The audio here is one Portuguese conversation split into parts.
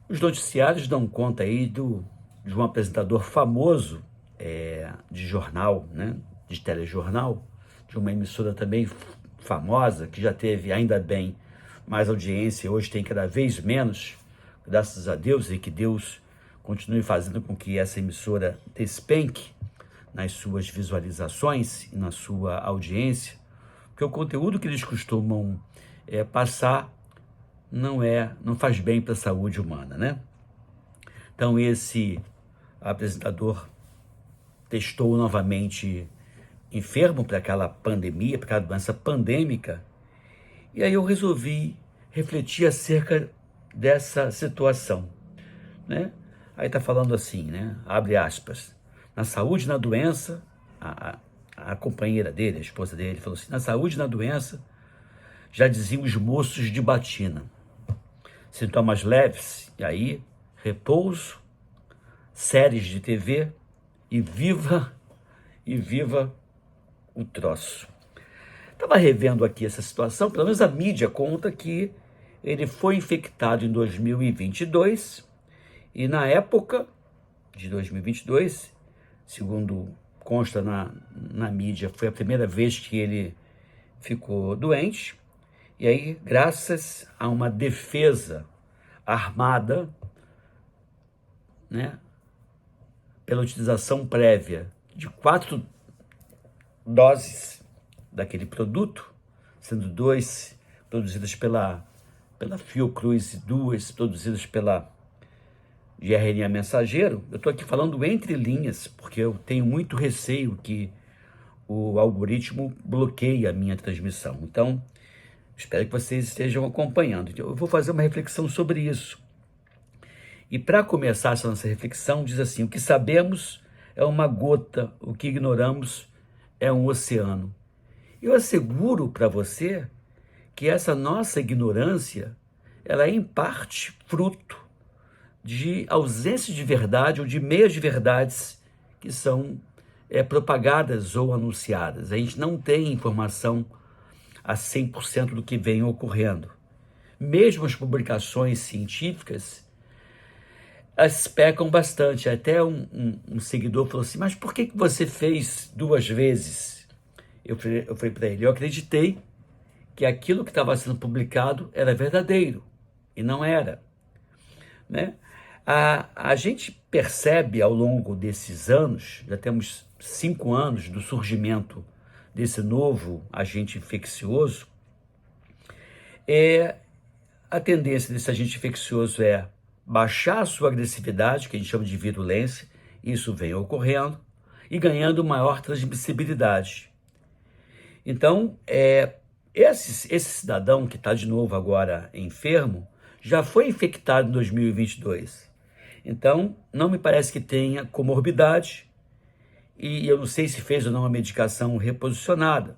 Os noticiários dão conta aí de um apresentador famoso de jornal, né, de telejornal, de uma emissora também famosa, que já teve, ainda bem, mais audiência, hoje tem cada vez menos, graças a Deus, e que Deus continue fazendo com que essa emissora despenque nas suas visualizações e na sua audiência, porque o conteúdo que eles costumam passar não faz bem para a saúde humana, né? Então esse apresentador testou novamente enfermo para aquela pandemia, para aquela doença pandêmica, e aí eu resolvi refletir acerca dessa situação, né? Aí tá falando assim, né? Abre aspas. Na saúde e na doença, a companheira dele, a esposa dele, falou assim: na saúde e na doença, já diziam os moços de batina. Sintomas leves, e aí, repouso, séries de TV e viva o troço. Estava revendo aqui essa situação, pelo menos a mídia conta que ele foi infectado em 2022 e na época de 2022, segundo consta na mídia, foi a primeira vez que ele ficou doente. E aí, graças a uma defesa armada, né, pela utilização prévia de 4 doses daquele produto, sendo 2 produzidas pela Fiocruz e 2 produzidas pela de RNA mensageiro. Eu estou aqui falando entre linhas, porque eu tenho muito receio que o algoritmo bloqueie a minha transmissão. Então, espero que vocês estejam acompanhando. Eu vou fazer uma reflexão sobre isso. E para começar essa nossa reflexão, diz assim: o que sabemos é uma gota, o que ignoramos é um oceano. Eu asseguro para você que essa nossa ignorância, ela é em parte fruto de ausência de verdade ou de meias de verdades que são propagadas ou anunciadas. A gente não tem informação a 100% do que vem ocorrendo. Mesmo as publicações científicas, elas pecam bastante. Até um seguidor falou assim: mas por que você fez 2 vezes? Eu falei para ele: eu acreditei que aquilo que estava sendo publicado era verdadeiro, e não era, né? A gente percebe ao longo desses anos, já temos 5 anos do surgimento desse novo agente infeccioso, a tendência desse agente infeccioso é baixar a sua agressividade, que a gente chama de virulência, isso vem ocorrendo, e ganhando maior transmissibilidade. Então, esse cidadão que está de novo agora enfermo, já foi infectado em 2022. Então, não me parece que tenha comorbidade, e eu não sei se fez ou não a medicação reposicionada,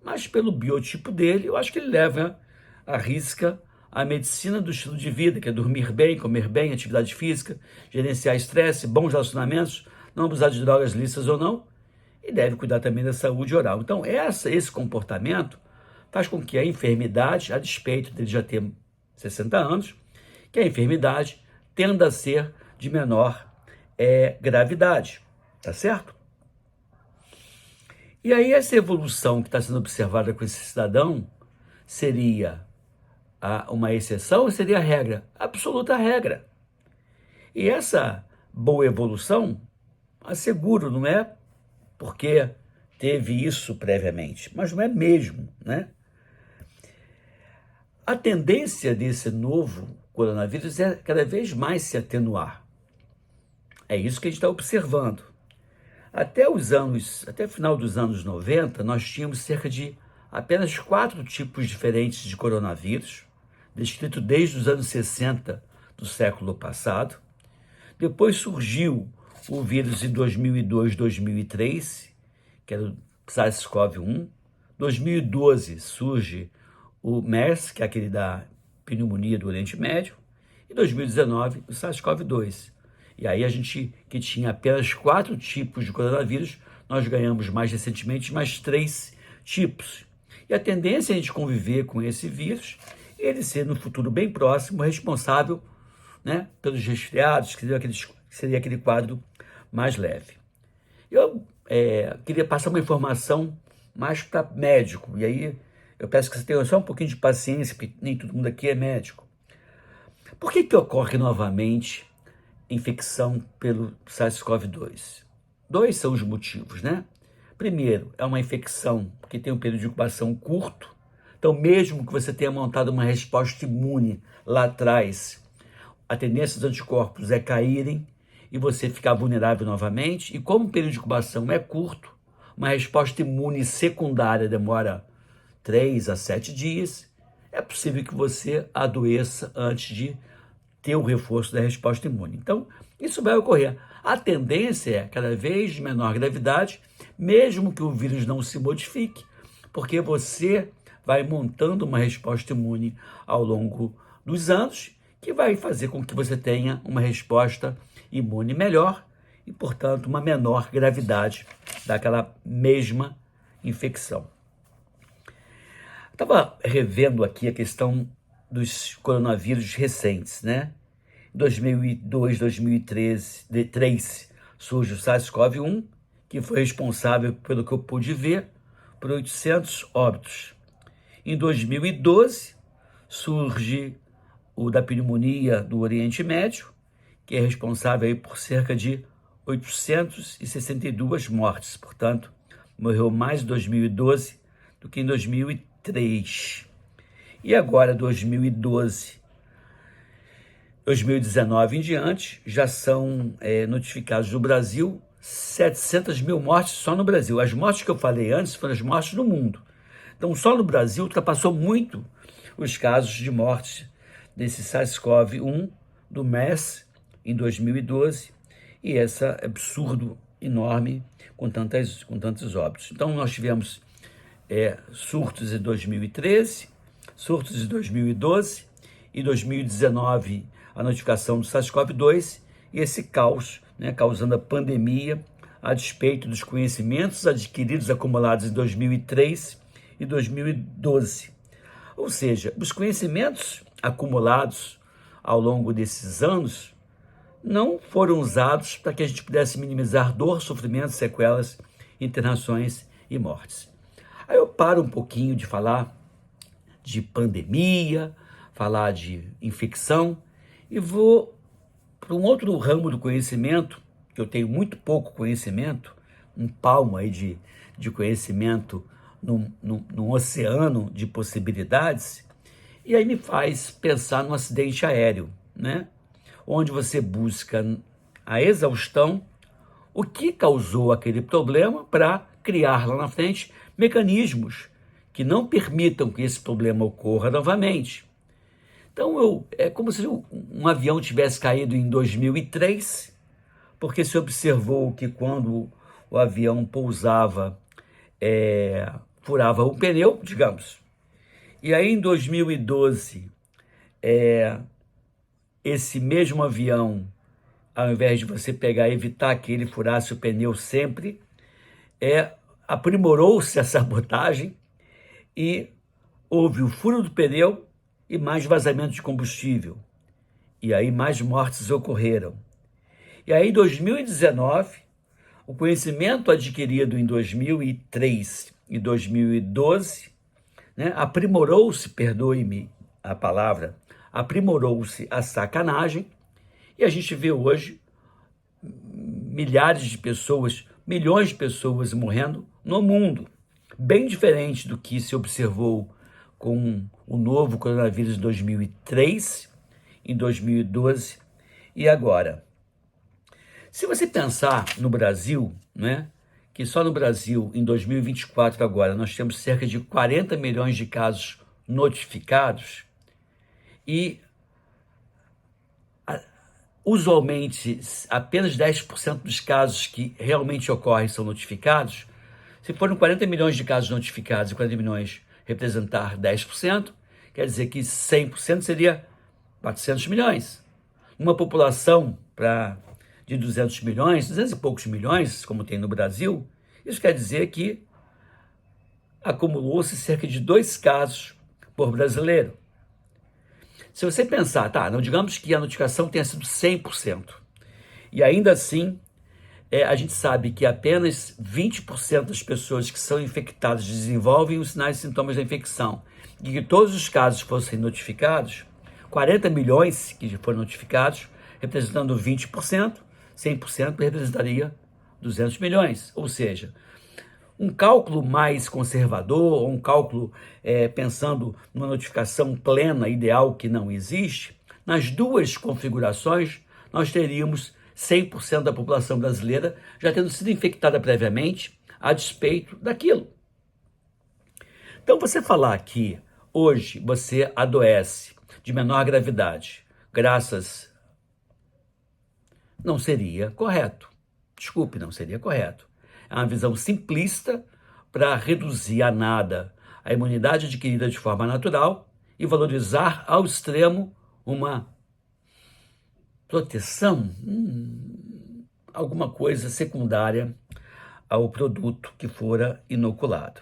mas pelo biotipo dele, eu acho que ele leva à risca a medicina do estilo de vida, que é dormir bem, comer bem, atividade física, gerenciar estresse, bons relacionamentos, não abusar de drogas lícitas ou não, e deve cuidar também da saúde oral. Então, esse comportamento faz com que a enfermidade, a despeito dele já ter 60 anos, que a enfermidade tenda a ser de menor gravidade, tá certo? E aí essa evolução que está sendo observada com esse cidadão seria uma exceção ou seria a regra? Absoluta regra. E essa boa evolução, asseguro, não é porque teve isso previamente, mas não é mesmo, né? A tendência desse novo coronavírus é cada vez mais se atenuar. É isso que a gente está observando. Até o final dos anos 90, nós tínhamos cerca de apenas 4 tipos diferentes de coronavírus, descrito desde os anos 60 do século passado. Depois surgiu o vírus em 2002, 2003, que era o SARS-CoV-1. 2012 surge o MERS, que é aquele da pneumonia do Oriente Médio. E 2019, o SARS-CoV-2. E aí a gente, que tinha apenas 4 tipos de coronavírus, nós ganhamos mais recentemente mais 3 tipos. E a tendência é a gente conviver com esse vírus e ele ser, no futuro bem próximo, responsável né, pelos resfriados, que seria aquele quadro mais leve. Eu queria passar uma informação mais para médico, e aí eu peço que você tenha só um pouquinho de paciência, porque nem todo mundo aqui é médico. Por que ocorre novamente infecção pelo SARS-CoV-2? Dois são os motivos, né? Primeiro, é uma infecção que tem um período de incubação curto, então mesmo que você tenha montado uma resposta imune lá atrás, a tendência dos anticorpos é caírem e você ficar vulnerável novamente, e como o período de incubação é curto, uma resposta imune secundária demora 3 a 7 dias, é possível que você adoeça antes de ter o reforço da resposta imune. Então, isso vai ocorrer. A tendência é cada vez de menor gravidade, mesmo que o vírus não se modifique, porque você vai montando uma resposta imune ao longo dos anos, que vai fazer com que você tenha uma resposta imune melhor e, portanto, uma menor gravidade daquela mesma infecção. Estava revendo aqui a questão dos coronavírus recentes, né? Em 2002, 2003 surge o SARS-CoV-1, que foi responsável, pelo que eu pude ver, por 800 óbitos. Em 2012 surge o da pneumonia do Oriente Médio, que é responsável aí por cerca de 862 mortes. Portanto, morreu mais em 2012 do que em 2003. E agora, 2012, 2019 em diante, já são notificados no Brasil 700 mil mortes só no Brasil. As mortes que eu falei antes foram as mortes no mundo. Então, só no Brasil ultrapassou muito os casos de morte desse SARS-CoV-1 do MERS em 2012 e esse absurdo enorme com tantos óbitos. Então, nós tivemos surtos em 2013, surtos em 2012 e 2019 a notificação do SARS-CoV-2 e esse caos, né, causando a pandemia a despeito dos conhecimentos adquiridos acumulados em 2003 e 2012. Ou seja, os conhecimentos acumulados ao longo desses anos não foram usados para que a gente pudesse minimizar dor, sofrimento, sequelas, internações e mortes. Aí eu paro um pouquinho de falar de pandemia, falar de infecção e vou para um outro ramo do conhecimento, que eu tenho muito pouco conhecimento, um palmo aí de conhecimento num oceano de possibilidades, e aí me faz pensar no acidente aéreo, né? Onde você busca a exaustão o que causou aquele problema para criar lá na frente mecanismos que não permitam que esse problema ocorra novamente. Então, é como se um avião tivesse caído em 2003, porque se observou que quando o avião pousava, furava o pneu, digamos. E aí, em 2012, esse mesmo avião, ao invés de você pegar e evitar que ele furasse o pneu sempre, aprimorou-se a sabotagem e houve o furo do pneu e mais vazamento de combustível. E aí mais mortes ocorreram. E aí em 2019, o conhecimento adquirido em 2003 e 2012, né, aprimorou-se, perdoe-me a palavra, aprimorou-se a sacanagem, e a gente vê hoje milhares de pessoas, milhões de pessoas morrendo no mundo, bem diferente do que se observou com o novo coronavírus em 2003, em 2012 e agora. Se você pensar no Brasil, né, que só no Brasil, em 2024 agora, nós temos cerca de 40 milhões de casos notificados e usualmente apenas 10% dos casos que realmente ocorrem são notificados. Se forem 40 milhões de casos notificados e 40 milhões representar 10%, quer dizer que 100% seria 400 milhões. Uma população de 200 milhões, 200 e poucos milhões, como tem no Brasil, isso quer dizer que acumulou-se cerca de 2 casos por brasileiro. Se você pensar, tá, não digamos que a notificação tenha sido 100%, e ainda assim, a gente sabe que apenas 20% das pessoas que são infectadas desenvolvem os sinais e sintomas da infecção, e que todos os casos fossem notificados, 40 milhões que foram notificados, representando 20%, 100% representaria 200 milhões, ou seja, um cálculo mais conservador, um cálculo pensando numa notificação plena, ideal, que não existe, nas duas configurações nós teríamos 100% da população brasileira já tendo sido infectada previamente a despeito daquilo. Então você falar que hoje você adoece de menor gravidade, não seria correto. Desculpe, não seria correto. É uma visão simplista para reduzir a nada a imunidade adquirida de forma natural e valorizar ao extremo uma proteção, alguma coisa secundária ao produto que fora inoculado.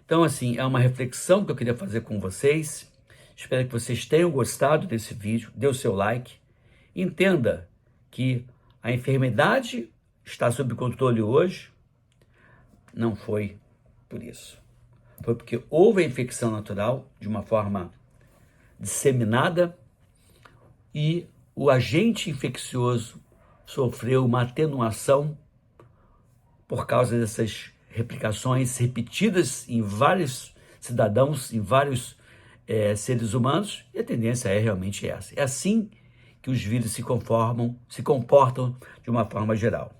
Então, assim, é uma reflexão que eu queria fazer com vocês. Espero que vocês tenham gostado desse vídeo. Dê o seu like. Entenda que a enfermidade está sob controle hoje. Não foi por isso. Foi porque houve a infecção natural de uma forma disseminada e o agente infeccioso sofreu uma atenuação por causa dessas replicações repetidas em vários cidadãos, em vários seres humanos, e a tendência é realmente essa. É assim que os vírus se comportam de uma forma geral.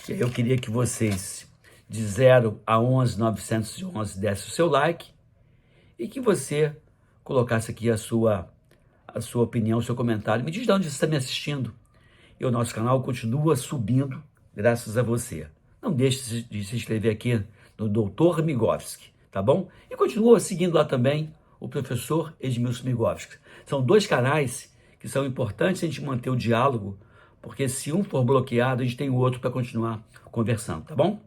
E aí eu queria que vocês, de 0 a 11.911, dessem o seu like e que você colocasse aqui a sua opinião, o seu comentário. Me diz de onde você está me assistindo. E o nosso canal continua subindo graças a você. Não deixe de se inscrever aqui no Dr. Migovski, tá bom? E continua seguindo lá também o professor Edmilson Migovski. São dois canais que são importantes a gente manter o diálogo, porque se um for bloqueado, a gente tem o outro para continuar conversando, tá bom?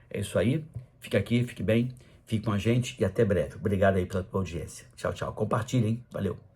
É isso aí. Fique aqui, fique bem, fique com a gente e até breve. Obrigado aí pela tua audiência. Tchau, tchau. Compartilhem. Valeu.